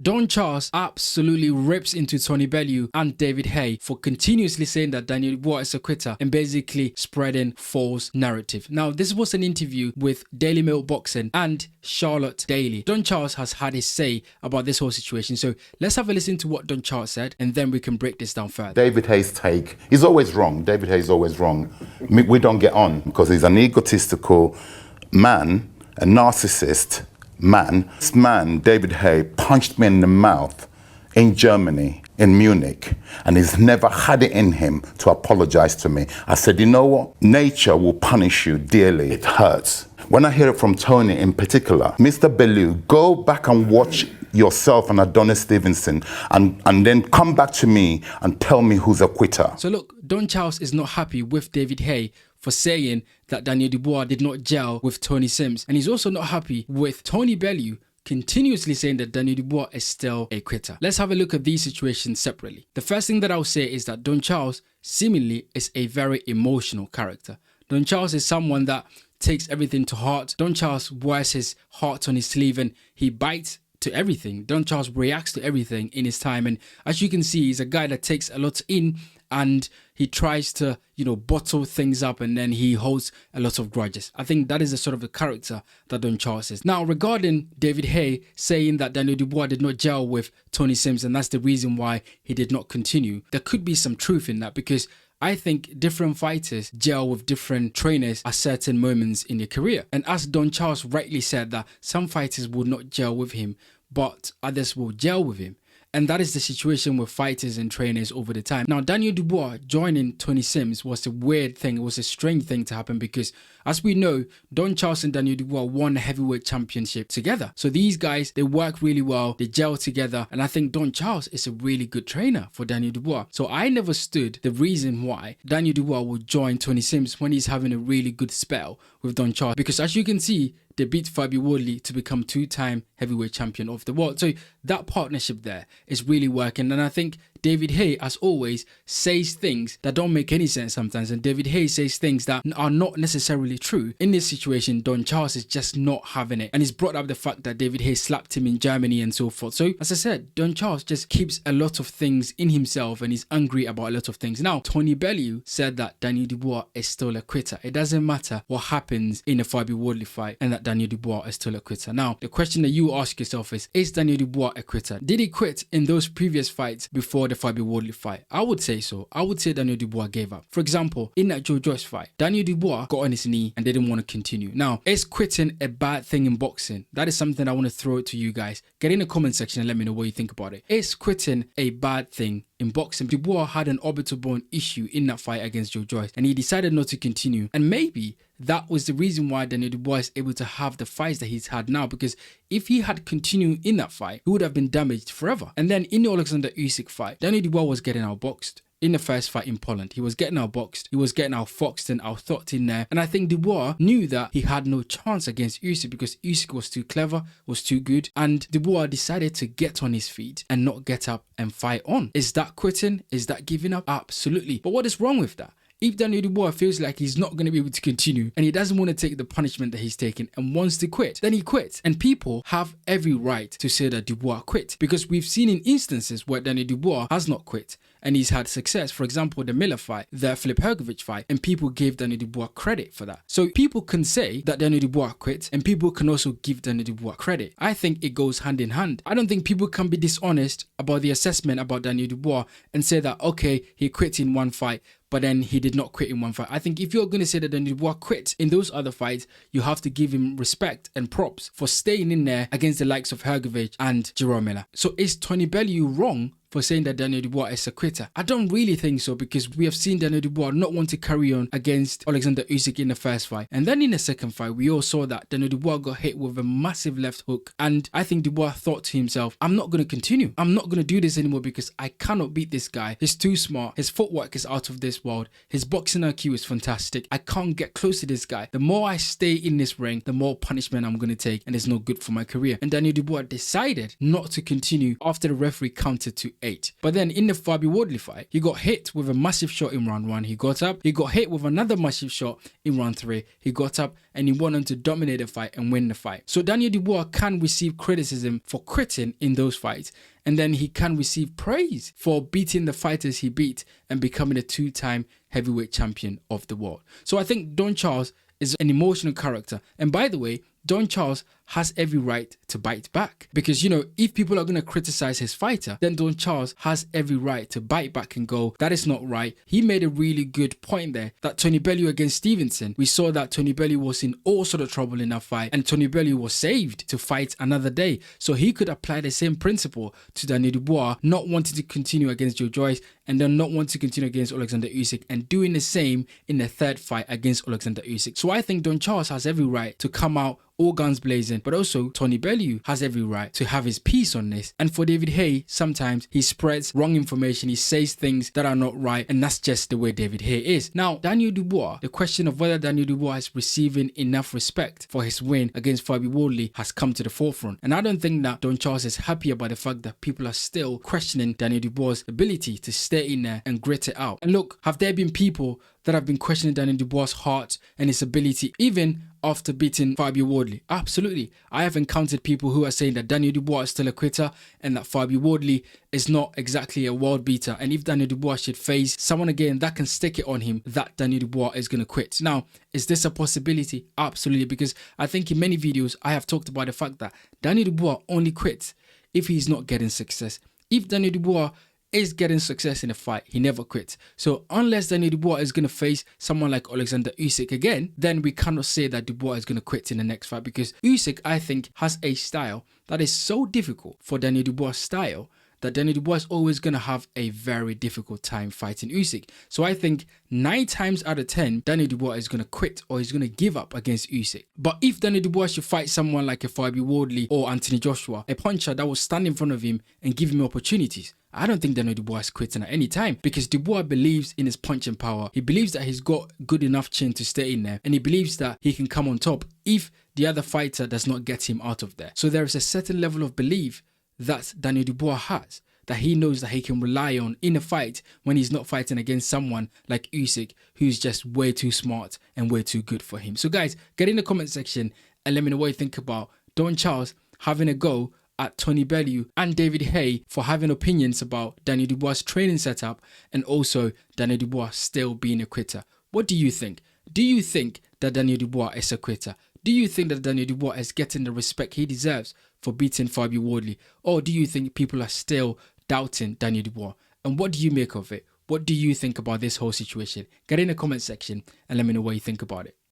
Don Charles absolutely rips into Tony Bellew and David Haye for continuously saying that Daniel Dubois is a quitter and basically spreading false narrative. Now, this was an interview with Daily Mail Boxing and Charlotte Daly. Don Charles has had his say about this whole situation. So let's have a listen to what Don Charles said and then we can break this down further. David Haye's take, he's always wrong. David Haye's always wrong. We don't get on because he's an egotistical man, a narcissist man. This man, David Haye, punched me in the mouth in Germany, in Munich, and he's never had it in him to apologize to me. I said, you know what? Nature will punish you dearly. It hurts. When I hear it from Tony in particular, Mr. Bellew, go back and watch yourself and Adonis Stevenson and then come back to me and tell me who's a quitter. So look, Don Charles is not happy with David Haye for saying that Daniel Dubois did not gel with Tony Sims. And he's also not happy with Tony Bellew continuously saying that Daniel Dubois is still a quitter. Let's have a look at these situations separately. The first thing that I'll say is that Don Charles seemingly is a very emotional character. Don Charles is someone that takes everything to heart. Don Charles wears his heart on his sleeve and he bites to everything. Don Charles reacts to everything in his time, and as you can see, he's a guy that takes a lot in and he tries to, bottle things up and then he holds a lot of grudges. I think that is the sort of the character that Don Charles is. Now, regarding David Haye saying that Daniel Dubois did not gel with Tony Sims and that's the reason why he did not continue, there could be some truth in that because I think different fighters gel with different trainers at certain moments in their career. And as Don Charles rightly said, that some fighters will not gel with him, but others will gel with him. And that is the situation with fighters and trainers over the time. Now, Daniel Dubois joining Tony Sims was a weird thing. It was a strange thing to happen because, as we know, Don Charles and Daniel Dubois won a heavyweight championship together. So these guys, they work really well. They gel together. And I think Don Charles is a really good trainer for Daniel Dubois. So I never stood the reason why Daniel Dubois would join Tony Sims when he's having a really good spell with Don Charles. Because as you can see, they beat Fabio Wardley to become two-time heavyweight champion of the world. So that partnership there is really working. And I think David Haye, as always, says things that don't make any sense sometimes. And David Haye says things that are not necessarily true. In this situation, Don Charles is just not having it. And he's brought up the fact that David Haye slapped him in Germany and so forth. So, as I said, Don Charles just keeps a lot of things in himself and he's angry about a lot of things. Now, Tony Bellew said that Daniel Dubois is still a quitter. It doesn't matter what happens in a Fabio Wardley fight and that Daniel Dubois is still a quitter. Now, the question that you ask yourself is Daniel Dubois a quitter? Did he quit in those previous fights before the Fabio Wardley fight? I would say so. I would say Daniel Dubois gave up. For example, in that Joe Joyce fight, Daniel Dubois got on his knee and didn't want to continue. Now, is quitting a bad thing in boxing? That is something I want to throw to you guys. Get in the comment section and let me know what you think about it. Is quitting a bad thing in boxing? Dubois had an orbital bone issue in that fight against Joe Joyce and he decided not to continue. And maybe that was the reason why Daniel Dubois is able to have the fights that he's had now, because if he had continued in that fight, he would have been damaged forever. And then in the Alexander Usyk fight, Daniel Dubois was getting outboxed. In the first fight in Poland, he was getting outboxed, he was getting outfoxed and outthought in there. And I think Dubois knew that he had no chance against Usyk because Usyk was too clever, was too good. And Dubois decided to get on his feet and not get up and fight on. Is that quitting? Is that giving up? Absolutely. But what is wrong with that? If Daniel Dubois feels like he's not going to be able to continue and he doesn't want to take the punishment that he's taken and wants to quit, then he quits. And people have every right to say that Dubois quit because we've seen in instances where Daniel Dubois has not quit and he's had success. For example, the Miller fight, the Filip Hrgovic fight, and people gave Daniel Dubois credit for that. So people can say that Daniel Dubois quit and people can also give Daniel Dubois credit. I think it goes hand in hand. I don't think people can be dishonest about the assessment about Daniel Dubois and say that, okay, he quit in one fight, but then he did not quit in one fight. I think if you're going to say that Daniel Dubois quit in those other fights, you have to give him respect and props for staying in there against the likes of Hrgovic and Jerome Miller. So is Tony Bellew wrong for saying that Daniel Dubois is a quitter? I don't really think so because we have seen Daniel Dubois not want to carry on against Alexander Usyk in the first fight. And then in the second fight, we all saw that Daniel Dubois got hit with a massive left hook. And I think Dubois thought to himself, I'm not going to continue. I'm not going to do this anymore because I cannot beat this guy. He's too smart. His footwork is out of this world. His boxing IQ is fantastic. I can't get close to this guy. The more I stay in this ring, the more punishment I'm going to take and it's no good for my career. And Daniel Dubois decided not to continue after the referee counted to 2-8. But then in the Fabio Wardley fight, he got hit with a massive shot in round 1. He got up. He got hit with another massive shot in round 3. He got up and he went on to dominate the fight and win the fight. So Daniel Dubois can receive criticism for quitting in those fights. And then he can receive praise for beating the fighters he beat and becoming a 2-time heavyweight champion of the world. So I think Don Charles is an emotional character. And by the way, Don Charles has every right to bite back. Because, you know, if people are going to criticize his fighter, then Don Charles has every right to bite back and go, that is not right. He made a really good point there that Tony Bellew against Stevenson, we saw that Tony Bellew was in all sort of trouble in that fight and Tony Bellew was saved to fight another day. So he could apply the same principle to Daniel Dubois, not wanting to continue against Joe Joyce and then not wanting to continue against Alexander Usyk and doing the same in the third fight against Alexander Usyk. So I think Don Charles has every right to come out all guns blazing, but also Tony Bellew has every right to have his piece on this. And for David Haye, sometimes he spreads wrong information, he says things that are not right, and that's just the way David Haye is. Now, Daniel Dubois, the question of whether Daniel Dubois is receiving enough respect for his win against Fabio Wardley has come to the forefront. And I don't think that Don Charles is happy about the fact that people are still questioning Daniel Dubois' ability to stay in there and grit it out. And look, have there been people that have been questioning Daniel Dubois' heart and his ability, even after beating Fabio Wardley? Absolutely. I have encountered people who are saying that Daniel Dubois is still a quitter and that Fabio Wardley is not exactly a world beater. And if Daniel Dubois should face someone again that can stick it on him, that Daniel Dubois is going to quit. Now, is this a possibility? Absolutely. Because I think in many videos, I have talked about the fact that Daniel Dubois only quits if he's not getting success. If Daniel Dubois is getting success in a fight, he never quits. So unless Daniel Dubois is going to face someone like Alexander Usyk again, then we cannot say that Dubois is going to quit in the next fight, because Usyk, I think, has a style that is so difficult for Daniel Dubois' style that Daniel Dubois is always going to have a very difficult time fighting Usyk. So I think 9 times out of 10, Daniel Dubois is going to quit or he's going to give up against Usyk. But if Daniel Dubois should fight someone like a Fabio Wardley or Anthony Joshua, a puncher that will stand in front of him and give him opportunities, I don't think Daniel Dubois is quitting at any time, because Dubois believes in his punching power. He believes that he's got good enough chin to stay in there, and he believes that he can come on top if the other fighter does not get him out of there. So there is a certain level of belief that Daniel Dubois has, that he knows that he can rely on in a fight when he's not fighting against someone like Usyk, who's just way too smart and way too good for him. So guys, get in the comment section and let me know what you think about Don Charles having a go at Tony Bellew and David Haye for having opinions about Daniel Dubois' training setup and also Daniel Dubois still being a quitter. What do you think? Do you think that Daniel Dubois is a quitter? Do you think that Daniel Dubois is getting the respect he deserves for beating Fabio Wardley? Or do you think people are still doubting Daniel Dubois? And what do you make of it? What do you think about this whole situation? Get in the comment section and let me know what you think about it.